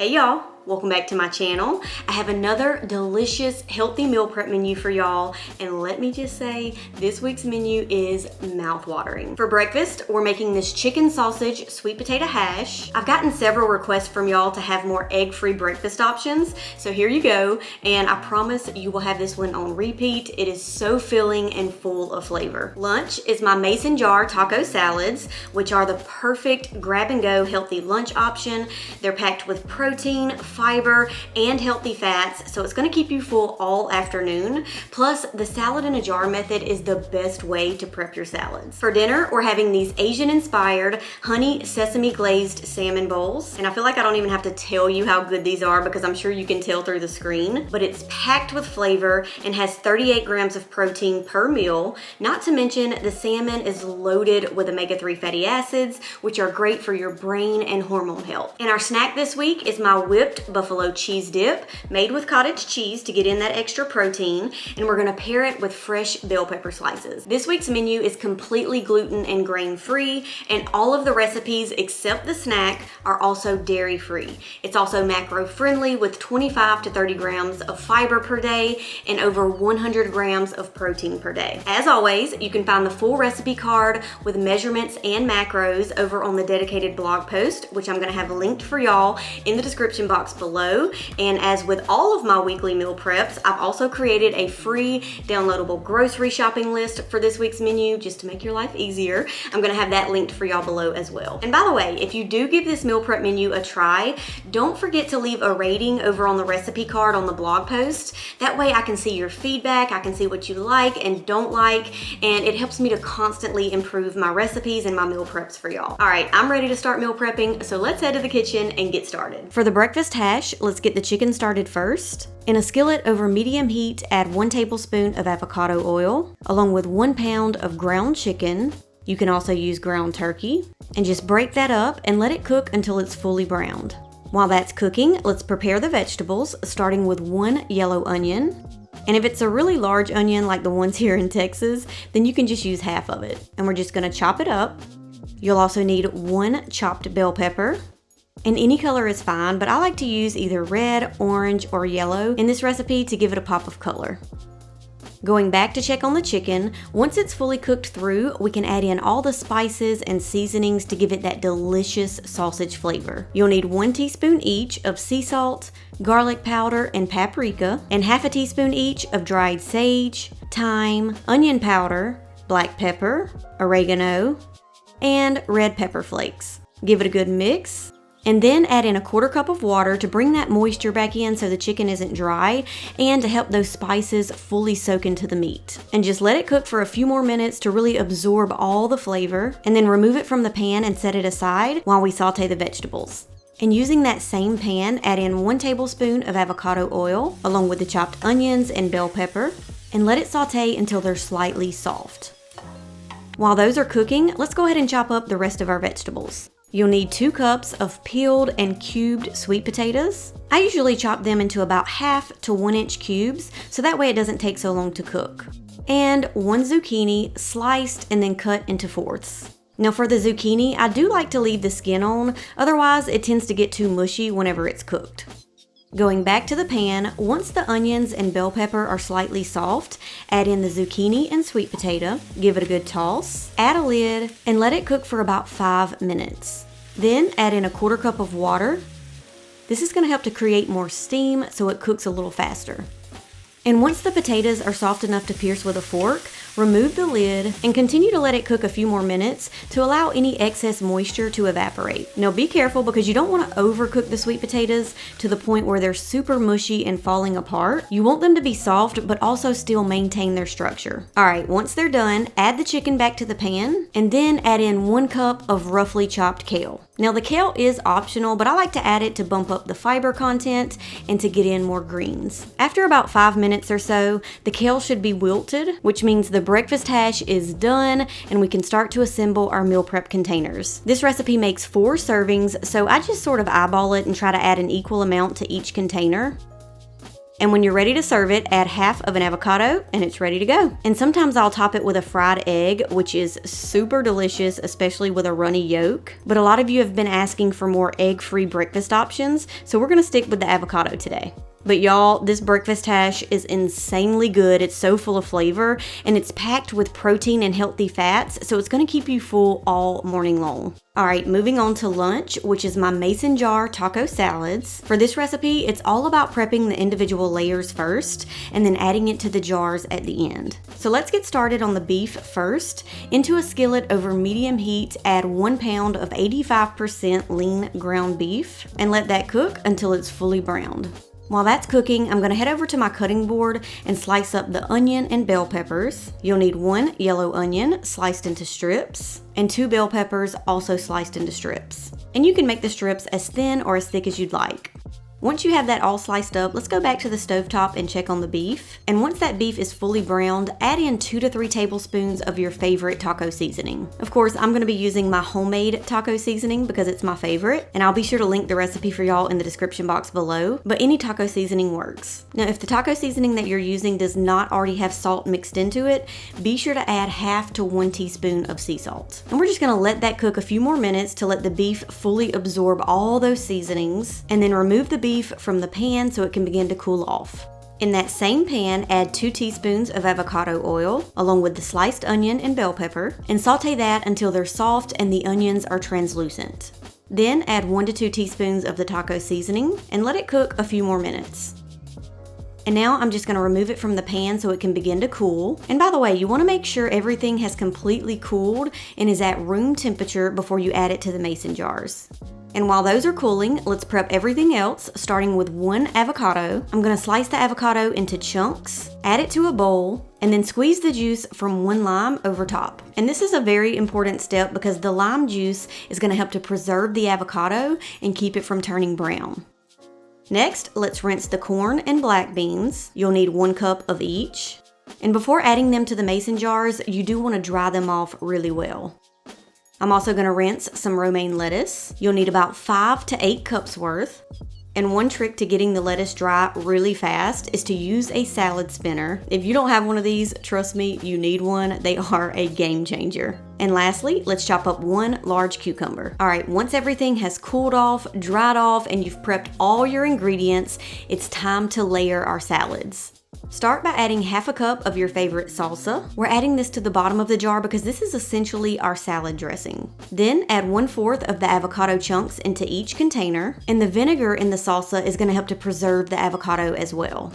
Hey y'all, welcome back to my channel. I have another delicious healthy meal prep menu for y'all, and let me just say this week's menu is mouth-watering. For breakfast, we're making this chicken sausage sweet potato hash. I've gotten several requests from y'all to have more egg-free breakfast options, so here you go, and I promise you will have this one on repeat. It is so filling and full of flavor. Lunch is my mason jar taco salads, which are the perfect grab-and-go healthy lunch option. They're packed with protein, fiber, and healthy fats, so it's going to keep you full all afternoon. Plus, the salad in a jar method is the best way to prep your salads. For dinner, we're having these Asian-inspired honey sesame glazed salmon bowls, and I feel like I don't even have to tell you how good these are because I'm sure you can tell through the screen, but it's packed with flavor and has 38 grams of protein per meal. Not to mention, the salmon is loaded with omega-3 fatty acids, which are great for your brain and hormone health. And our snack this week is my whipped buffalo cheese dip made with cottage cheese to get in that extra protein, and we're gonna pair it with fresh bell pepper slices. This week's menu is completely gluten and grain free, and all of the recipes except the snack are also dairy free. It's also macro friendly with 25 to 30 grams of fiber per day and over 100 grams of protein per day. As always, you can find the full recipe card with measurements and macros over on the dedicated blog post, which I'm gonna have linked for y'all in the description box below. And as with all of my weekly meal preps, I've also created a free downloadable grocery shopping list for this week's menu just to make your life easier. I'm gonna have that linked for y'all below as well. And by the way, if you do give this meal prep menu a try, don't forget to leave a rating over on the recipe card on the blog post. That way I can see your feedback, I can see what you like and don't like, and it helps me to constantly improve my recipes and my meal preps for y'all. All right, I'm ready to start meal prepping, so let's head to the kitchen and get started. For the breakfast hash, let's get the chicken started first. In a skillet over medium heat, add 1 tablespoon of avocado oil, along with 1 pound of ground chicken. You can also use ground turkey, and just break that up and let it cook until it's fully browned. While that's cooking, let's prepare the vegetables, starting with 1 yellow onion. And if it's a really large onion like the ones here in Texas, then you can just use half of it. And we're just gonna chop it up. You'll also need 1 chopped bell pepper. And any color is fine, but I like to use either red, orange, or yellow in this recipe to give it a pop of color. Going back to check on the chicken, once it's fully cooked through, we can add in all the spices and seasonings to give it that delicious sausage flavor. You'll need 1 teaspoon each of sea salt, garlic powder, and paprika, and half a teaspoon each of dried sage, thyme, onion powder, black pepper, oregano, and red pepper flakes. Give it a good mix. And then add in a 1/4 cup of water to bring that moisture back in so the chicken isn't dry and to help those spices fully soak into the meat. And just let it cook for a few more minutes to really absorb all the flavor, and then remove it from the pan and set it aside while we saute the vegetables. And using that same pan, add in 1 tablespoon of avocado oil along with the chopped onions and bell pepper, and let it saute until they're slightly soft. While those are cooking, let's go ahead and chop up the rest of our vegetables. You'll need 2 cups of peeled and cubed sweet potatoes. I usually chop them into about 1/2 to 1 inch cubes, so that way it doesn't take so long to cook. And 1 zucchini sliced and then cut into 4ths. Now for the zucchini, I do like to leave the skin on, otherwise it tends to get too mushy whenever it's cooked. Going back to the pan, once the onions and bell pepper are slightly soft, add in the zucchini and sweet potato, give it a good toss, add a lid, and let it cook for about 5 minutes. Then add in a 1/4 cup of water. This is going to help to create more steam so it cooks a little faster. And once the potatoes are soft enough to pierce with a fork, remove the lid and continue to let it cook a few more minutes to allow any excess moisture to evaporate. Now be careful because you don't want to overcook the sweet potatoes to the point where they're super mushy and falling apart. You want them to be soft but also still maintain their structure. Alright, once they're done, add the chicken back to the pan and then add in 1 cup of roughly chopped kale. Now the kale is optional, but I like to add it to bump up the fiber content and to get in more greens. After about 5 minutes or so, the kale should be wilted, which means the breakfast hash is done and we can start to assemble our meal prep containers. This recipe makes 4 servings, so I just sort of eyeball it and try to add an equal amount to each container. And when you're ready to serve it, add half of an avocado and it's ready to go. And sometimes I'll top it with a fried egg, which is super delicious, especially with a runny yolk. But a lot of you have been asking for more egg-free breakfast options, so we're gonna stick with the avocado today. But y'all, this breakfast hash is insanely good. It's so full of flavor and it's packed with protein and healthy fats, so it's gonna keep you full all morning long. All right, moving on to lunch, which is my mason jar taco salads. For this recipe, it's all about prepping the individual layers first and then adding it to the jars at the end. So let's get started on the beef first. Into a skillet over medium heat, add 1 pound of 85% lean ground beef and let that cook until it's fully browned. While that's cooking, I'm gonna head over to my cutting board and slice up the onion and bell peppers. You'll need 1 yellow onion sliced into strips and 2 bell peppers also sliced into strips. And you can make the strips as thin or as thick as you'd like. Once you have that all sliced up, let's go back to the stovetop and check on the beef. And once that beef is fully browned, add in 2 to 3 tablespoons of your favorite taco seasoning. Of course, I'm gonna be using my homemade taco seasoning because it's my favorite, and I'll be sure to link the recipe for y'all in the description box below, but any taco seasoning works. Now, if the taco seasoning that you're using does not already have salt mixed into it, be sure to add half to 1 teaspoon of sea salt. And we're just gonna let that cook a few more minutes to let the beef fully absorb all those seasonings, and then remove the beef from the pan so it can begin to cool off. In that same pan, add 2 teaspoons of avocado oil along with the sliced onion and bell pepper and saute that until they're soft and the onions are translucent. Then add 1 to 2 teaspoons of the taco seasoning and let it cook a few more minutes. And now I'm just gonna remove it from the pan so it can begin to cool. And by the way, you wanna make sure everything has completely cooled and is at room temperature before you add it to the mason jars. And while those are cooling, let's prep everything else, starting with 1 avocado. I'm gonna slice the avocado into chunks, add it to a bowl, and then squeeze the juice from 1 lime over top. And this is a very important step because the lime juice is gonna help to preserve the avocado and keep it from turning brown. Next, let's rinse the corn and black beans. You'll need 1 cup of each. And before adding them to the mason jars, you do wanna dry them off really well. I'm also gonna rinse some romaine lettuce. You'll need about 5 to 8 cups worth. And one trick to getting the lettuce dry really fast is to use a salad spinner. If you don't have one of these, trust me, you need one. They are a game changer. And lastly, let's chop up 1 large cucumber. All right, once everything has cooled off, dried off, and you've prepped all your ingredients, it's time to layer our salads. Start by adding half a cup of your favorite salsa. We're adding this to the bottom of the jar because this is essentially our salad dressing. Then add 1/4 of the avocado chunks into each container, and the vinegar in the salsa is gonna help to preserve the avocado as well.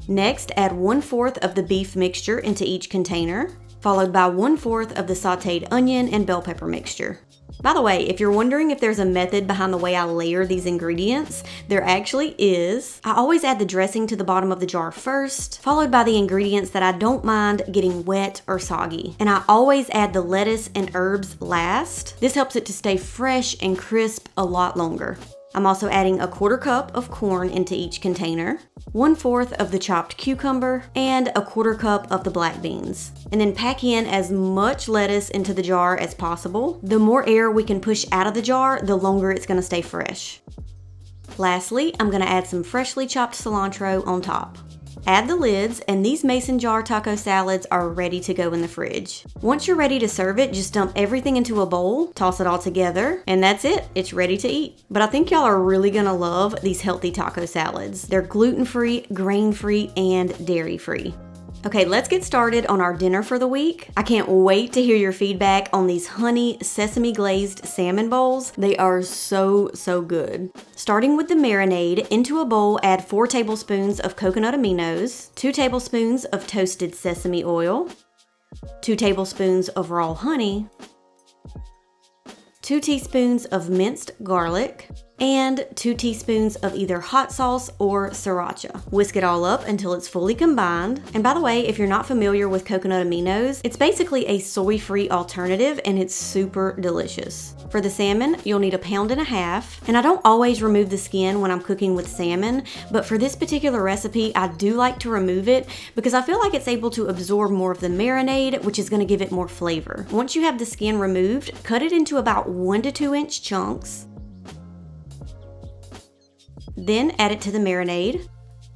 Next, add 1/4 of the beef mixture into each container, followed by 1/4 of the sauteed onion and bell pepper mixture. By the way, if you're wondering if there's a method behind the way I layer these ingredients, there actually is. I always add the dressing to the bottom of the jar first, followed by the ingredients that I don't mind getting wet or soggy. And I always add the lettuce and herbs last. This helps it to stay fresh and crisp a lot longer. I'm also adding 1/4 cup of corn into each container, 1/4 of the chopped cucumber, and 1/4 cup of the black beans. And then pack in as much lettuce into the jar as possible. The more air we can push out of the jar, the longer it's gonna stay fresh. Lastly, I'm gonna add some freshly chopped cilantro on top. Add the lids, and these mason jar taco salads are ready to go in the fridge. Once you're ready to serve it, just dump everything into a bowl, toss it all together, and that's it. It's ready to eat. But I think y'all are really gonna love these healthy taco salads. They're gluten-free, grain-free, and dairy-free. Okay, let's get started on our dinner for the week. I can't wait to hear your feedback on these honey sesame glazed salmon bowls. They are so good. Starting with the marinade, into a bowl add 4 tablespoons of coconut aminos, 2 tablespoons of toasted sesame oil, 2 tablespoons of raw honey, 2 teaspoons of minced garlic, and 2 teaspoons of either hot sauce or sriracha. Whisk it all up until it's fully combined. And by the way, if you're not familiar with coconut aminos, it's basically a soy-free alternative and it's super delicious. For the salmon, you'll need 1.5 pounds. And I don't always remove the skin when I'm cooking with salmon, but for this particular recipe, I do like to remove it because I feel like it's able to absorb more of the marinade, which is gonna give it more flavor. Once you have the skin removed, cut it into about 1 to 2 inch chunks. Then add it to the marinade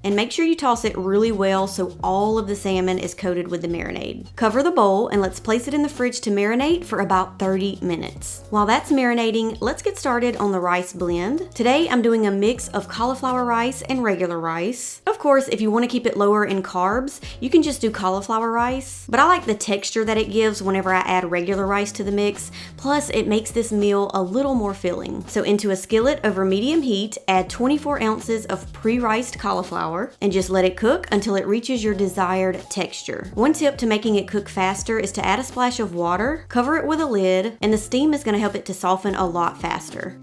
and make sure you toss it really well so all of the salmon is coated with the marinade. Cover the bowl and let's place it in the fridge to marinate for about 30 minutes. While that's marinating, let's get started on the rice blend. Today I'm doing a mix of cauliflower rice and regular rice. Of course, if you want to keep it lower in carbs, you can just do cauliflower rice, but I like the texture that it gives whenever I add regular rice to the mix, plus it makes this meal a little more filling. So into a skillet over medium heat, add 24 ounces of pre-riced cauliflower and just let it cook until it reaches your desired texture. One tip to making it cook faster is to add a splash of water, cover it with a lid, and the steam is going to help it to soften a lot faster.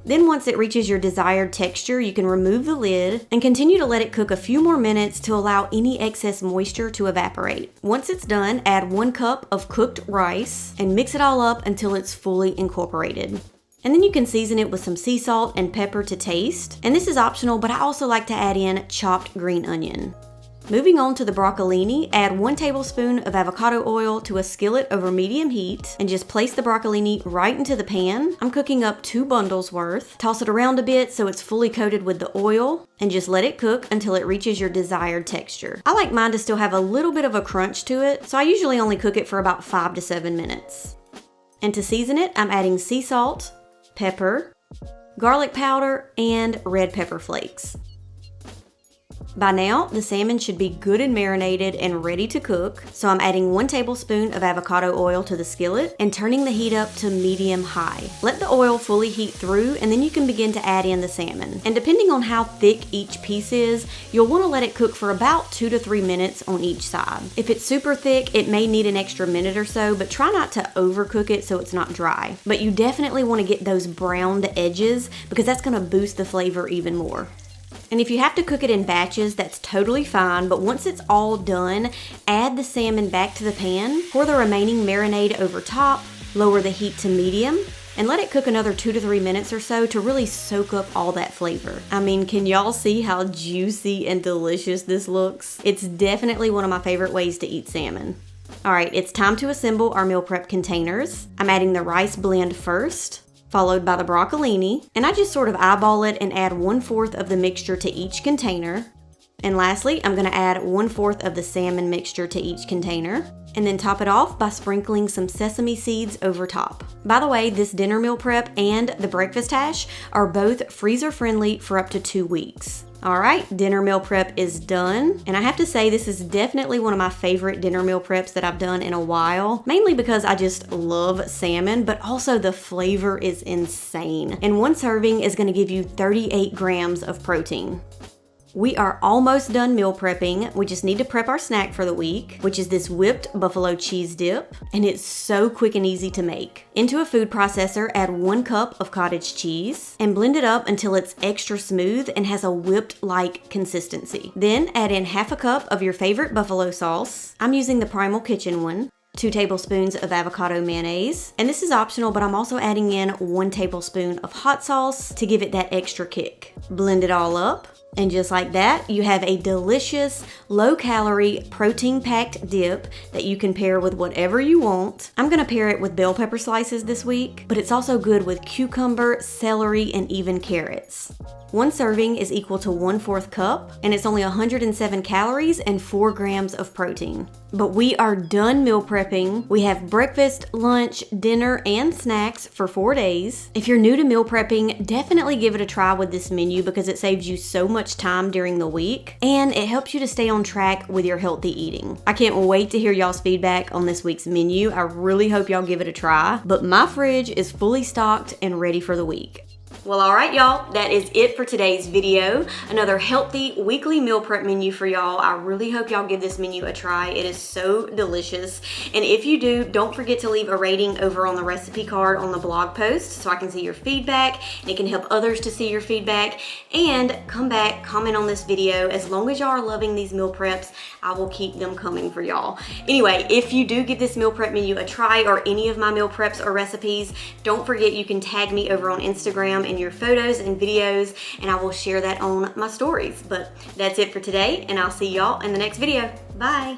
Then once it reaches your desired texture, you can remove the lid and continue to let it cook a few more minutes to allow any excess moisture to evaporate. Once it's done, add 1 cup of cooked rice and mix it all up until it's fully incorporated. And then you can season it with some sea salt and pepper to taste. And this is optional, but I also like to add in chopped green onion. Moving on to the broccolini, add 1 tablespoon of avocado oil to a skillet over medium heat and just place the broccolini right into the pan. I'm cooking up 2 bundles worth. Toss it around a bit so it's fully coated with the oil and just let it cook until it reaches your desired texture. I like mine to still have a little bit of a crunch to it, so I usually only cook it for about 5 to 7 minutes. And to season it, I'm adding sea salt, pepper, garlic powder, and red pepper flakes. By now, the salmon should be good and marinated and ready to cook, so I'm adding 1 tablespoon of avocado oil to the skillet and turning the heat up to medium-high. Let the oil fully heat through and then you can begin to add in the salmon. And depending on how thick each piece is, you'll want to let it cook for about 2 to 3 minutes on each side. If it's super thick, it may need an extra minute or so, but try not to overcook it so it's not dry. But you definitely want to get those browned edges because that's going to boost the flavor even more. And if you have to cook it in batches, that's totally fine, but once it's all done, add the salmon back to the pan, pour the remaining marinade over top, lower the heat to medium, and let it cook another 2 to 3 minutes or so to really soak up all that flavor. I mean, can y'all see how juicy and delicious this looks? It's definitely one of my favorite ways to eat salmon. Alright, it's time to assemble our meal prep containers. I'm adding the rice blend first, followed by the broccolini, and I just sort of eyeball it and add 1/4 of the mixture to each container. And lastly, I'm going to add 1/4 of the salmon mixture to each container, and then top it off by sprinkling some sesame seeds over top. By the way, this dinner meal prep and the breakfast hash are both freezer friendly for up to 2 weeks. Alright, dinner meal prep is done, and I have to say this is definitely one of my favorite dinner meal preps that I've done in a while, mainly because I just love salmon, but also the flavor is insane. And 1 serving is going to give you 38 grams of protein. We are almost done meal prepping. We just need to prep our snack for the week, which is this whipped buffalo cheese dip, and it's so quick and easy to make. Into a food processor, add 1 cup of cottage cheese and blend it up until it's extra smooth and has a whipped-like consistency. Then add in 1/2 cup of your favorite buffalo sauce. I'm using the Primal Kitchen one. 2 tablespoons of avocado mayonnaise, and this is optional, but I'm also adding in 1 tablespoon of hot sauce to give it that extra kick. Blend it all up. And just like that, you have a delicious, low-calorie, protein-packed dip that you can pair with whatever you want. I'm going to pair it with bell pepper slices this week, but it's also good with cucumber, celery, and even carrots. 1 serving is equal to 1/4 cup, and it's only 107 calories and 4 grams of protein. But we are done meal prepping. We have breakfast, lunch, dinner, and snacks for 4 days. If you're new to meal prepping, definitely give it a try with this menu because it saves you so much time during the week, and it helps you to stay on track with your healthy eating. I can't wait to hear y'all's feedback on this week's menu. I really hope y'all give it a try, but my fridge is fully stocked and ready for the week. Well, all right, y'all, that is it for today's video. Another healthy weekly meal prep menu for y'all. I really hope y'all give this menu a try. It is so delicious. And if you do, don't forget to leave a rating over on the recipe card on the blog post so I can see your feedback and it can help others to see your feedback. And come back, comment on this video. As long as y'all are loving these meal preps, I will keep them coming for y'all. Anyway, if you do give this meal prep menu a try or any of my meal preps or recipes, don't forget you can tag me over on Instagram in your photos and videos, and I will share that on my stories. But that's it for today, and I'll see y'all in the next video. Bye.